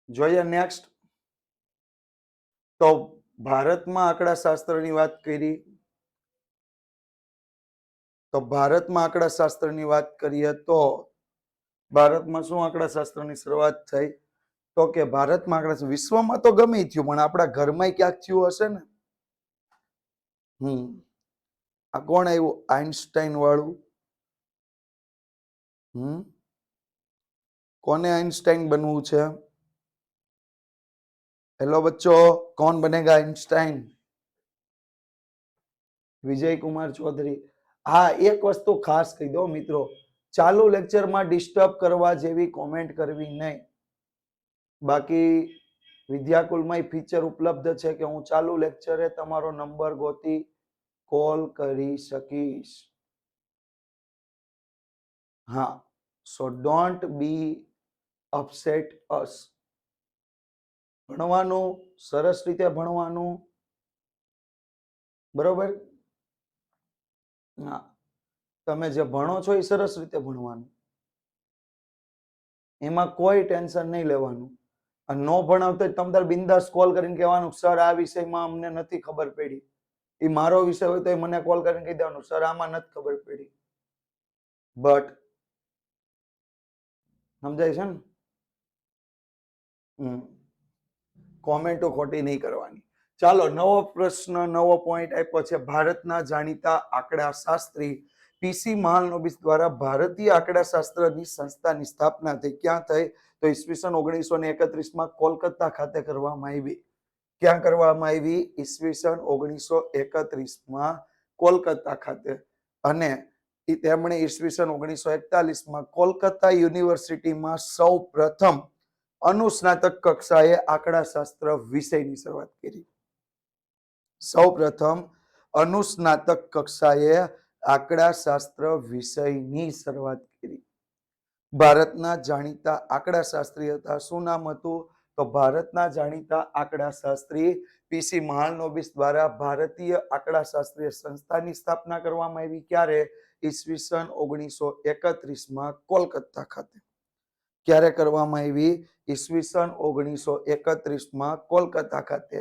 જોઈએ નેક્સ્ટ. તો ભારતમાં આંકડાશાસ્ત્રની વાત કરી. તો ભારતમાં આંકડાશાસ્ત્રની વાત કરીએ તો ભારતમાં શું આંકડાશાસ્ત્રની શરૂઆત થઈ? તો કે ભારતમાં આંકડા, વિશ્વમાં તો ગમે થયું પણ આપણા ઘરમાં ક્યાંક થયું હશે ને. આ કોણ આવ્યું? આઇન્સ્ટાઈન વાળું. કોને આइंस्टाइन बनવું છે? हेलो बच्चों, कौन बनेगा आइंस्टाइन? विजय कुमार चौधरी. हाँ, एक वस्तु खास कही दो मित्रों, चालू लेक्चर में डिस्टर्ब करवा जेवी कॉमेंट करवी नहीं. बाकी विद्याकुल में फीचर उपलब्ध है कि हूँ चालू लेक्चरे तमारो नंबर गोती कॉल करी सकीश. हाँ, so don't be upset us. ભણવાનું સરસ રીતે ભણવાનું. બરોબર? હા, તમે જે ભણો છો એ સરસ રીતે ભણવાનું. એમાં કોઈ ટેન્શન નહીં લેવાનું. અને નો ભણાવતો તમતાર બિંદાસ કોલ કરીને કહેવાનું, સર આ વિષયમાં અમને નથી ખબર પડી. એ મારો વિષય હોય તો મને કોલ કરીને કહી દેવાનું, સર આમાં નથી ખબર પડી. બટ સમજાય છે ને? કોમેન્ટો ખોટી નહીં કરવાની. ચાલો, નવો પ્રશ્ન, નવો પોઈન્ટ આપ્યો છે. ભારતના જાણીતા આંકડાશાસ્ત્રી પીસી મહાલનોબિસ દ્વારા ભારતીય આંકડાશાસ્ત્રની સંસ્થાની સ્થાપના થઈ. ક્યાં થઈ? તો ઈસવીસન 1931 કોલકાતા ખાતે કરવામાં આવી. ક્યાં કરવામાં આવી? ઈસવીસન 1931 કોલકાતા ખાતે. અને તેમણે ઈસવીસન 1941 કોલકાતા યુનિવર્સિટીમાં સૌ પ્રથમ અનુસ્નાતક કક્ષાએ આંકડાશાસ્ત્ર વિષયની શરૂઆત કરી. સૌ પ્રથમ અનુસ્નાતક કક્ષાએ આંકડાશાસ્ત્ર વિષયની શરૂઆત કરી. ભારતના જાણીતા આંકડાશાસ્ત્રી હતા. શું નામ હતું? તો ભારતના જાણીતા આંકડાશાસ્ત્રી પીસી મહાલનોબિસ દ્વારા ભારતીય આંકડાશાસ્ત્રીય સંસ્થાની સ્થાપના કરવામાં આવી. ક્યારે? ઈસવીસન 1931 કોલકાતા ખાતે. ક્યારે કરવામાં આવી? ઈસવીસન 1931 કોલકાતા ખાતે.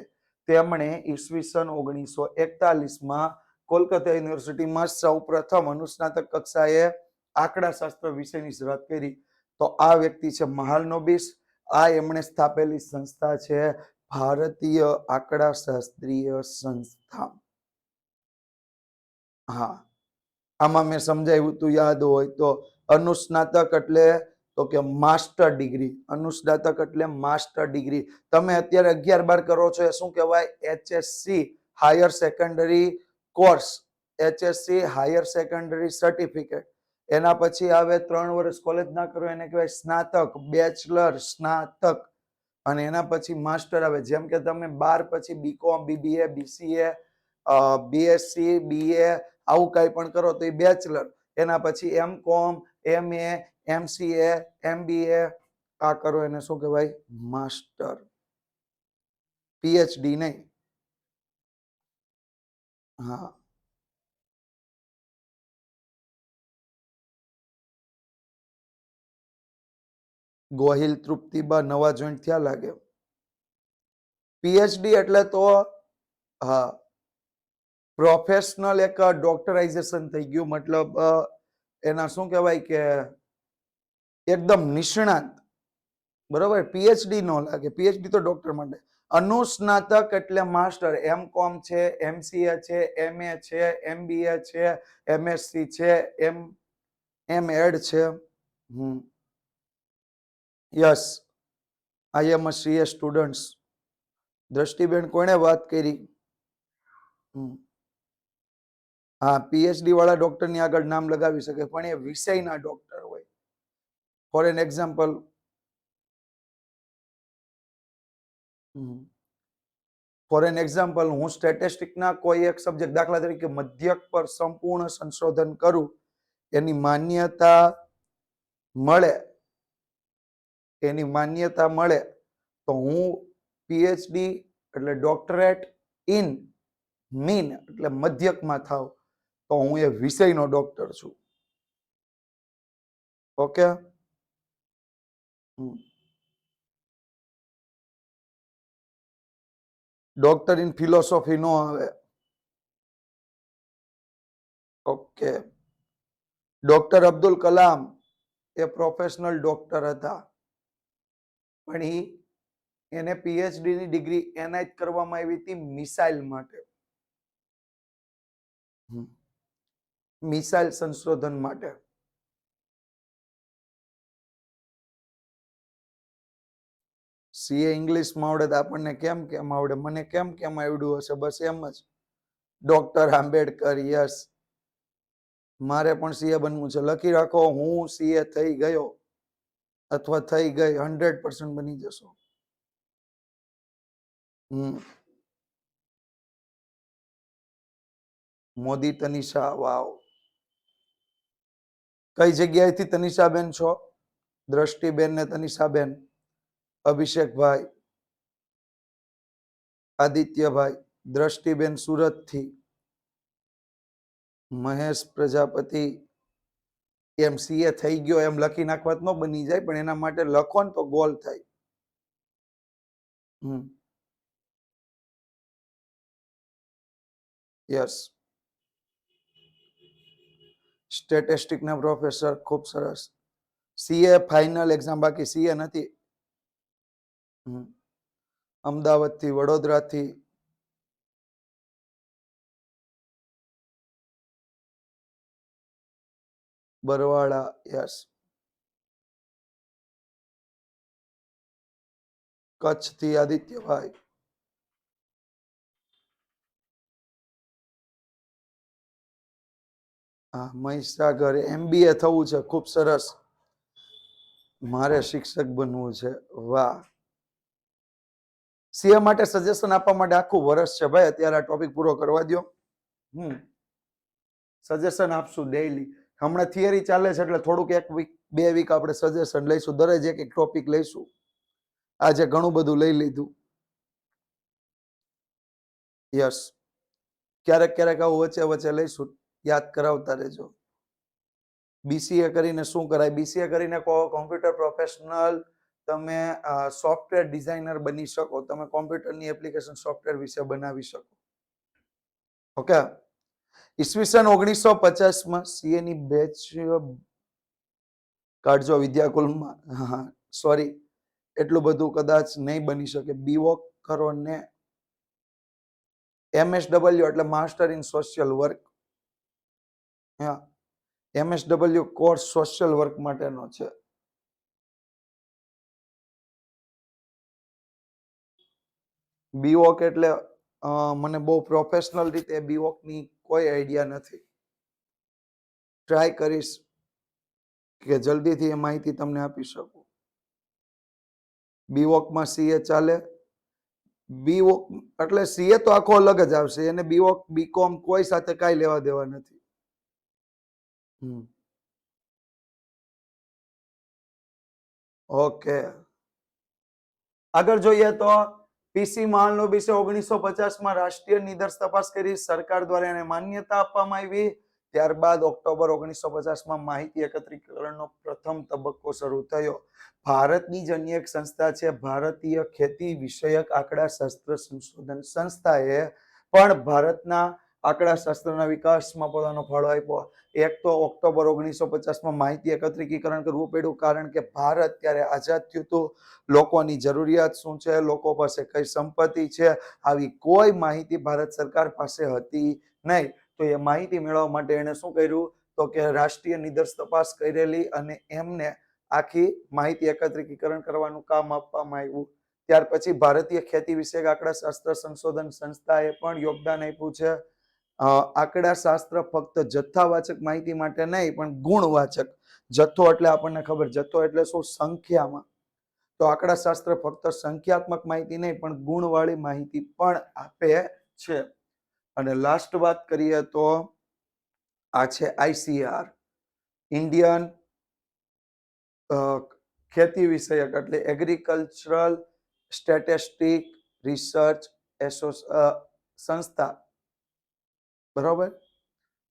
તેમણે ઈસવીસન 1941 કોલકાતા યુનિવર્સિટીમાં સૌ પ્રથમ અનુસ્નાતક કક્ષાએ આંકડાશાસ્ત્ર વિષયની શરૂઆત કરી. તો આ વ્યક્તિ છે મહાલનોબિસ. આ એમણે સ્થાપેલી સંસ્થા છે ભારતીય આંકડાશાસ્ત્રીય સંસ્થા. હા, આમાં મેં સમજાવ્યું તું, યાદ હોય તો. અનુસ્નાતક એટલે તો કે માસ્ટર ડિગ્રી. અનુસ્નાતક એટલે માસ્ટર ડિગ્રી. તમે અત્યારે 11-12 કરો છો એ શું કહેવાય? HSC higher secondary course, HSC higher secondary certificate. એના પછી આવે 3 વર્ષ કોલેજ ના કરો એને કહેવાય સ્નાતક, બેચલર, સ્નાતક. અને એના પછી માસ્ટર આવે. જેમ કે તમે 12 પછી BCom, BBA, BCA, BSc, BA આવું કઈ પણ કરો તો એ બેચલર. એના પછી એમકોમ, MA, MCA, MBA આ કરો એને શું કહેવાય? માસ્ટર. PhD નહીં. હા, ગોહિલ તૃપ્તિબા નવા જોઈન્ટ થયા લાગે. PhD એટલે તો હા પ્રોફેશનલ એક ડોક્ટરાઇઝેશન થઈ ગયું. મતલબ એના શું કહેવાય કે એકદમ નિષ્ણાત. બરોબર? PhD નો લાગે. PhD તો ડોક્ટર માટે. અનુસ્નાતક એટલે માસ્ટર. MCOM છે, MCA છે, MA છે, MBA છે, MSc છે, MEd છે. યસ, આઈ એમ અ CA સ્ટુડન્ટ્સ. દ્રષ્ટિબેન કોણે વાત કરી? હા, PhD વાળા ડોક્ટરની આગળ નામ લગાવી શકે પણ એ વિષયના ડોક્ટર હોય. ફોર એન એક્ઝામ્પલ, હું સ્ટેટિસ્ટિકના કોઈ એક સબ્જેક્ટ, દાખલા તરીકે મધ્યક પર સંપૂર્ણ સંશોધન કરું, એની માન્યતા મળે તો હું PhD એટલે ડોક્ટરેટ ઇન મીન એટલે મધ્યકમાં થાવ તો હું એ વિષયનો ડોક્ટર છું. ઓકે? ડોક્ટર ઇન ફિલોસોફી નો આવે. ઓકે. ડોક્ટર અબ્દુલ કલામ એ પ્રોફેશનલ ડોક્ટર હતા પણ એને PhD ની ડિગ્રી એનાયત કરવામાં આવી હતી મિસાઇલ માટે, મિસાઇલ સંશોધન માટે. CA ઇંગ્લિશમાં આવડે તો આપણને કેમ આવડે? મને કેમ આવડ્યું હશે? બસ એમ જ. ડોક્ટર આંબેડકર. યસ, મારે પણ CA બનવું છે. લખી રાખો, હું CA થઈ ગયો અથવા થઈ ગઈ. 100% બની જશો. મોદી તનિષા. વાવ. કઈ જગ્યાએથી તનિષાબેન છો? દ્રષ્ટિબેન ને તનિષાબેન. અભિષેકભાઈ, આદિત્યભાઈ. દ્રષ્ટિબેન સુરત થી. મહેશ પ્રજાપતિ. એમ CA થઈ ગયો એમ લખી નાખવા ન બની જાય પણ એના માટે લખો ને તો ગોલ થાય. યસ, સ્ટેટિસ્ટિક ના પ્રોફેસર. ખૂબ સરસ. CA ફાઇનલ એક્ઝામ બાકી. CA નથી. અમદાવાદ થી, વડોદરા થી. બરવાળા. યસ. કચ્છ થી આદિત્યભાઈ. હા, મહીસાગર MBA થવું છે, ખૂબ સરસ. મારે શિક્ષક બનવું છે, વાહ. સીએ માટે સજેશન આપવા માટે આખું વર્ષ છે ભાઈ. અત્યારે આ ટોપિક પૂરો કરવા દો. સજેશન આપશું ડેઈલી. હમણાં થિયરી ચાલે છે એટલે થોડુંક 1 વીક 2 વીક આપણે સજેશન લઈશું, દરરોજ એક એક ટોપિક લઈશું. આજે ઘણું બધું લઈ લીધું. યસ, ક્યારેક ક્યારેક આવું વચ્ચે વચ્ચે લઈશું, યાદ કરાવતા રહેજો. બીસીએ કરીને શું કરાય? બીસીએ કરીને કોમ્પ્યુટર પ્રોફેશનલ, તમે સોફ્ટવેર ડિઝાઇનર બની શકો. તમે કોમ્પ્યુટરની એપ્લિકેશન સોફ્ટવેર વિશે બનાવી શકો. ઓકે. ઈસવીસન 1950 સીએ ની બેચ કાઢજો વિદ્યાકુલમાં. હા, સોરી, એટલું બધું કદાચ નહીં બની શકે. બીવોક કરો ને MSW એટલે માસ્ટર ઇન સોશિયલ વર્ક. હા, MSW કોર્સ સોશિયલ વર્ક માટેનો છે. બીવોક એટલે મને બહુ પ્રોફેશનલ રીતે બીવોકની કોઈ આઈડિયા નથી. ટ્રાય કરીશ કે જલ્દીથી એ માહિતી તમને આપી શકું. બીવોકમાં સીએ ચાલે. બીવોક એટલે સીએ તો આખો અલગ જ આવશે. એને બીવોક બીકોમ કોઈ સાથે કાંઈ લેવા દેવા નથી. ઓકે, આગળ જોઈએ તો પીસી મહાલનોબિસે 1950 રાષ્ટ્રીય નિદર્શ તપાસ કરી. સરકાર દ્વારા એને માન્યતા આપવામાં આવી. ત્યારબાદ ઓક્ટોબર 1950 માહિતી એકત્રીકરણનો પ્રથમ તબક્કો શરૂ થયો. ભારતની જ અન્ય એક સંસ્થા છે, ભારતીય ખેતી વિષયક આંકડાશાસ્ત્ર સંશોધન સંસ્થાએ પણ ભારતના આંકડાશાસ્ત્રના વિકાસમાં પોતાનો ફાળો આપ્યો. એક તો ઓક્ટોબર 1950 માહિતી એકત્રીકરણ કરવું પડ્યું, કારણ કે ભારત ત્યારે આઝાદ થયું હતું. લોકોની જરૂરિયાત શું છે, લોકો પાસે કઈ સંપત્તિ છે, આવી કોઈ માહિતી ભારત સરકાર પાસે હતી નહીં. તો એ માહિતી મેળવવા માટે એને શું કર્યું? તો કે રાષ્ટ્રીય નિદર્શ તપાસ કરેલી અને એમને આખી માહિતી એકત્રીકરણ કરવાનું કામ આપવામાં આવ્યું. ત્યાર પછી ભારતીય ખેતી વિષયક આંકડાશાસ્ત્ર સંશોધન સંસ્થાએ પણ યોગદાન આપ્યું છે. આંકડાશાસ્ત્ર ફક્ત જથ્થાવાચક માહિતી માટે નહીં, પણ ગુણવાચક. જથ્થો એટલે આપણને ખબર, જથ્થો એટલે શું? સંખ્યામાં. તો આંકડાશાસ્ત્ર ફક્ત સંખ્યાત્મક માહિતી નહીં, પણ ગુણવાળી માહિતી પણ આપે છે. અને લાસ્ટ વાત કરીએ તો આ છે ICR, ઇન્ડિયન ખેતી વિષયક એટલે એગ્રીકલ્ચરલ સ્ટેટિસ્ટિક રિસર્ચ સંસ્થા. બરોબર?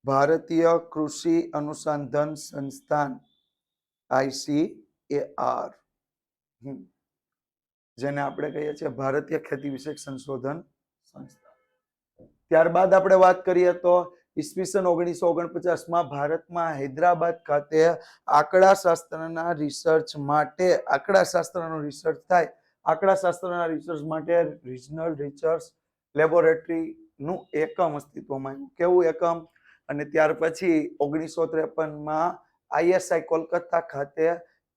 ભારતીય કૃષિ અનુસંધાન સંસ્થાન, ICAR, જેને આપણે કહીએ છીએ ભારતીય ખેતી વિષયક સંશોધન સંસ્થા. ત્યારબાદ આપણે વાત કરીએ તો ઈસવીસન 1949 ભારતમાં હૈદરાબાદ ખાતે આંકડાશાસ્ત્રના રિસર્ચ માટે, આંકડાશાસ્ત્રનો રિસર્ચ થાય, આંકડાશાસ્ત્રના રિસર્ચ માટે રિજનલ રિસર્ચ લેબોરેટરી નું એકમ અસ્તિત્વમાં આવ્યું. કેવું એકમ? અને ત્યાર પછી 1953 ISI કોલકાતા ખાતે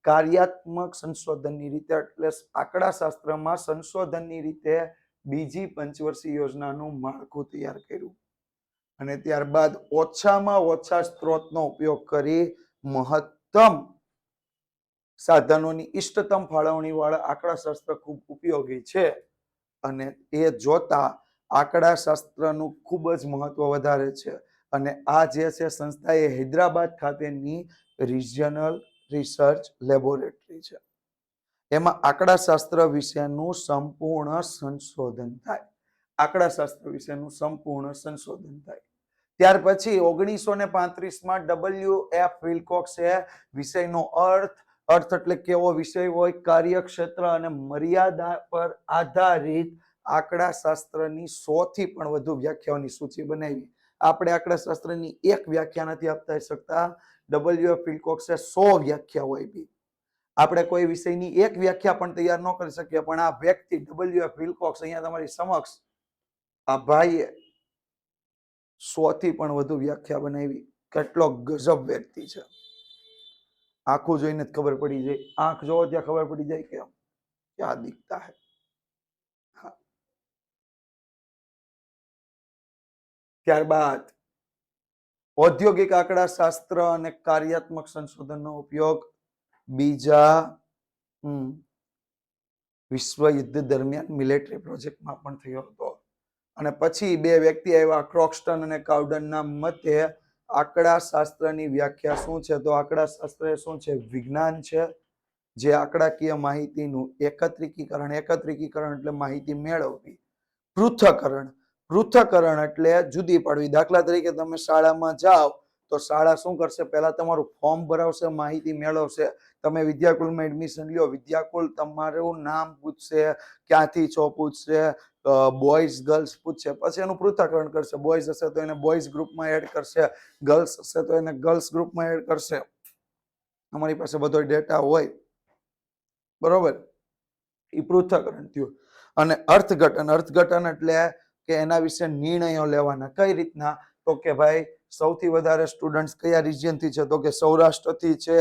કાર્યાત્મક સંશોધનની રીતે એટલે આંકડાશાસ્ત્રમાં સંશોધનની રીતે બીજી પંચવર્ષીય યોજનાનું માળખું તૈયાર કર્યું. અને ત્યારબાદ ઓછામાં ઓછા સ્ત્રોતનો ઉપયોગ કરી મહત્તમ સાધનોની ઇષ્ટતમ ફાળવણી વાળા આંકડાશાસ્ત્ર ખૂબ ઉપયોગી છે. અને એ જોતા આંકડાશાસ્ત્રનું ખૂબ જ મહત્વ વધારે છે. અને આ જે છે સંસ્થા એ હૈદરાબાદ ખાતેની રિજનલ રિસર્ચ લેબોરેટરી છે. એમાં આંકડાશાસ્ત્ર વિશેનું સંપૂર્ણ સંશોધન થાય. આંકડાશાસ્ત્ર વિશેનું સંપૂર્ણ સંશોધન થાય. ત્યાર પછી 1935 WF વિલ્કોક્સે વિષયનો અર્થ એટલે કેવો વિષય હોય, કાર્યક્ષેત્ર અને મર્યાદા પર આધારિત આંકડાશાસ્ત્રની 100 થી પણ વધુ વ્યાખ્યાઓની સૂચિ બનાવી. આપણે આંકડાશાસ્ત્રની એક વ્યાખ્યા નથી આપતા શકતા, WF વિલ્કોક્સે 100 વ્યાખ્યાઓ આપી. આપણે કોઈ વિષયની એક વ્યાખ્યા પણ તૈયાર ન કરી શકીએ, પણ આ વ્યક્તિ WF વિલ્કોક્સ અહીંયા તમારી સમક્ષ, આ ભાઈએ 100 થી પણ વધુ વ્યાખ્યા બનાવી. કેટલો ગજબ વ્યક્તિ છે! આંખું જોઈને જ ખબર પડી જાય. આંખ જોવો ત્યાં ખબર પડી જાય કે ક્યાં દિખતા હૈ. ત્યારબાદ ઔદ્યોગિક આંકડાશાસ્ત્ર અને કાર્યાત્મક સંશોધનનો ઉપયોગ બીજા વિશ્વ યુદ્ધ દરમિયાન મિલિટરી પ્રોજેક્ટમાં પણ થયો હતો. અને પછી બે વ્યક્તિ આવ્યા, ક્રોક્સ્ટન અને કાઉડનના મતે આંકડાશાસ્ત્રની વ્યાખ્યા શું છે? તો આંકડાશાસ્ત્ર એ શું છે? વિજ્ઞાન છે જે આંકડાકીય માહિતીનું એકત્રીકરણ એટલે માહિતી મેળવવી. પૃથ્થકરણ એટલે જુદી પાડવી. દાખલા તરીકે તમે શાળામાં જાઓ તો શાળા શું કરશે? પહેલા તમારું ફોર્મ ભરાવશે, માહિતી મેળવશે. તમે વિદ્યાકુલમાં એડમિશન લ્યો, વિદ્યાકુલ તમારું નામ પૂછશે, ક્યાંથી છો પૂછશે, બોયઝ ગર્લ્સ પૂછશે, પછી એનું પૃથ્થકરણ કરશે. બોયઝ હશે તો એને બોયઝ ગ્રુપમાં એડ કરશે, ગર્લ્સ હશે તો એને ગર્લ્સ ગ્રુપમાં એડ કરશે. અમારી પાસે બધો ડેટા હોય, બરોબર? એ પૃથ્થકરણ થયું. અને અર્થઘટન એટલે કે એના વિશે નિર્ણયો લેવાના. કઈ રીતના? તો કે ભાઈ સૌથી વધારે સ્ટુડન્ટ્સ કયા રિજિયનથી છે? તો કે સૌરાષ્ટ્રથી છે,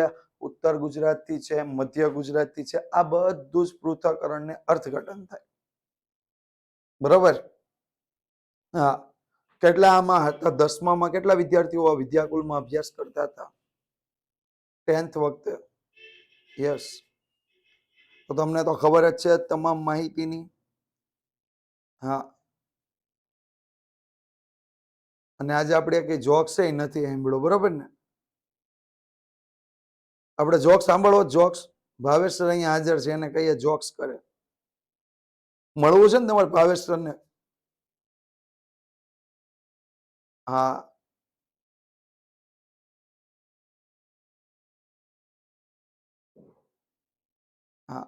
ઉત્તર ગુજરાતથી છે, મધ્ય ગુજરાતથી છે. આ બધું જ પૃથ્થકરણ ને અર્થઘટન થાય, બરોબર? હા. કેટલા આમાં હતા? 10મામાં કેટલા વિદ્યાર્થીઓ વિદ્યાકુલમાં અભ્યાસ કરતા હતા 10th વખતે? યસ. તો તમને તો ખબર જ છે તમામ માહિતીની. હા. અને આજે આપણે કઈ જોક્સ એ નથી સાંભળ્યો, બરોબર ને? આપણે જોક્સ સાંભળવો. જોક્સ ભાવેશ સર અહીંયા હાજર છે, એને કહીએ જોક્સ કરે. મળવું છે ને તમારે ભાવેશ સર ને? હા. હા,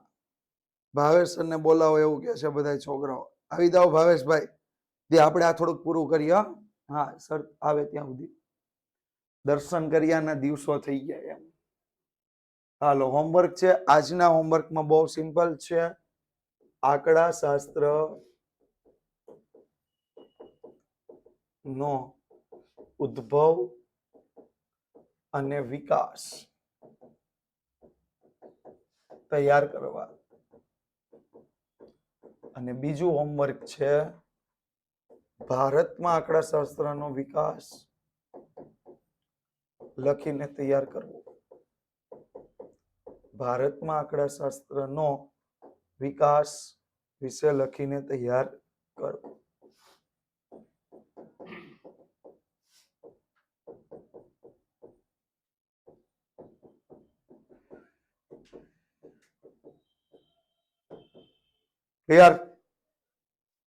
ભાવેશ સર ને બોલાવો એવું કે છે બધા છોકરાઓ. આવી જાઓ ભાવેશભાઈ, જે આપણે આ થોડુંક પૂરું કરીએ. હા સર આવે ત્યાં સુધી દર્શન કર્યાના દિવસો થઈ ગયા એમ. હાલો, હોમવર્ક છે. આજના હોમવર્કમાં બહુ સિમ્પલ છે. આંકડાશાસ્ત્ર નો ઉદ્ભવ અને વિકાસ તૈયાર કરવા. અને બીજું હોમવર્ક છે ભારતમાં આંકડાશાસ્ત્રનો વિકાસ લખીને તૈયાર કરવો. ભારતમાં આંકડાશાસ્ત્રનો વિકાસ વિશે લખીને તૈયાર કરવો. ક્લિયર?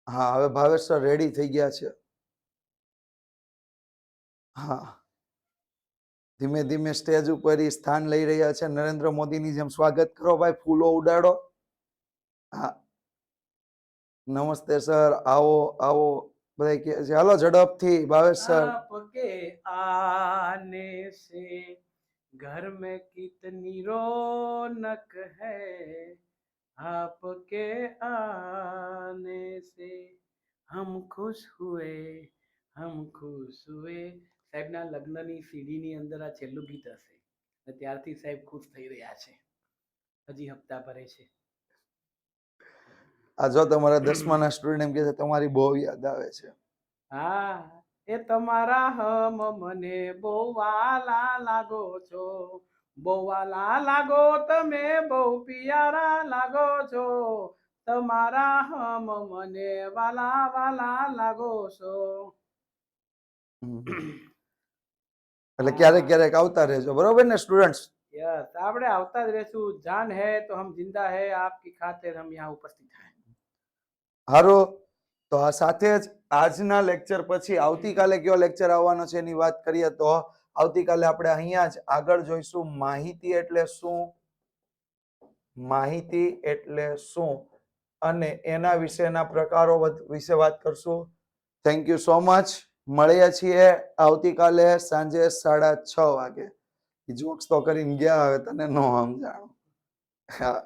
હા, હવે ભાવેશ સર રેડી થઈ ગયા છે. હા, ધીમે ધીમે સ્ટેજ ઉપર સ્થાન લઈ રહ્યા છે. નરેન્દ્ર મોદીની જેમ સ્વાગત કરો ભાઈ, ફૂલો ઉડાડો. હા, નમસ્તે સર, આવો આવો બધા કહે છે. હાલો ઝડપથી ભાવેશ સર. आपके आने से घर में कितनी रौनक है, आपके आने से हम खुश हुए, हम खुश हुए. સાહેબના લગ્નની સીડીની અંદર આ છેલ્લું ગીત હશે અને ત્યારથી સાહેબ ખુશ થઈ રહ્યા છે. હજી હપ્તા ભરે છે. આ જો તમારા 10માના સ્ટુડન્ટ એમ કહે છે તમારી બહુ યાદ આવે છે. હા, એ તમારા હમ મને બહુ વાલા લાગો છો, બહુ વાલા લાગો તમે, બહુ પિયારા લાગો છો, તમારા હમ મને વાલા વાલા લાગો છો. એટલે ક્યારેક ક્યારેક આવતા રહેજો, બરોબર ને સ્ટુડન્ટ્સ? યસ, આપણે આવતા જ રહેશું. જાન હે તો હમ જિંદા હે, આપકી ખાતર હમ યહાં ઉપસ્થિત હૈ. હારો, તો આ સાથે જ આજના લેક્ચર પછી આવતીકાલે કયો લેક્ચર આવવાનો છે એની વાત કરીએ તો આવતીકાલે આપણે અહીંયા જ આગળ જોઈશું માહિતી એટલે શું, માહિતી એટલે શું અને એના વિશેના પ્રકારો વિશે વાત કરશું. Thank you so much. મળીએ છીએ આવતીકાલે સાંજે 6:30 વાગે. જોક્સ તો કરીને ગયા, હવે તને નો સમજાણું. હા.